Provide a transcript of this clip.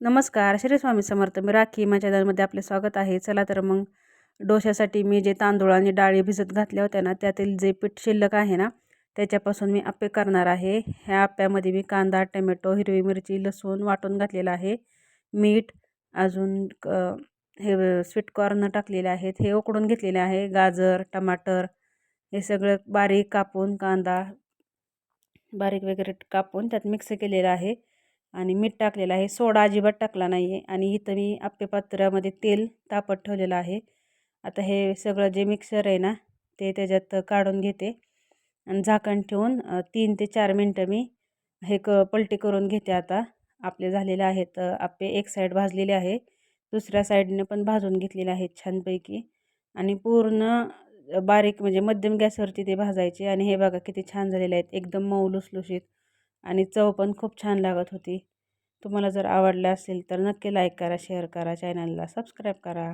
नमस्कार, श्री स्वामी समर्थ. मी राखी माझ्या चॅनलमध्ये आपले स्वागत आहे. चला तर मग डोश्यासाठी मी जे तांदूळ आणि डाळी भिजत घातल्या होत्या ना, त्यातील जे पीठ शिल्लक आहे ना, त्याच्यापासून मी आप्पे करणार आहे. ह्या आप्प्यामध्ये मी कांदा, टोमॅटो, हिरवी मिरची, लसूण वाटून घातलेलं आहे. मीठ, अजून हे स्वीट कॉर्न टाकलेले आहेत. हे उकडून घेतलेले आहे. गाजर, टमाटर हे सगळं बारीक कापून, कांदा बारीक वगैरे कापून त्यात मिक्स केलेलं आहे. आणि मीठ टाकलेलं आहे. सोडा अजिबात टाकला नाही आहे. आणि इथं मी आप्पे पात्रामध्ये तेल तापत ठेवलेलं आहे. आता हे सगळं जे मिक्सर आहे ना, ते त्याच्यात काढून घेते आणि झाकण ठेवून 3 ते 4 मिनटं मी हे पलटी करून घेते. आता आपले झालेले आहेत आप्पे. एक साईड भाजलेले आहे, दुसऱ्या साईडने पण भाजून घेतलेले आहेत छानपैकी. आणि पूर्ण बारीक म्हणजे मध्यम गॅसवरती ते भाजायचे. आणि हे बघा किती छान झालेले आहेत, एकदम मऊ लुसलुशीत. आणि चव पण खूप छान लागत होती. तुम्हाला जर आवडलं असेल तर नक्की लाईक करा, शेअर करा, चॅनलला सबस्क्राईब करा.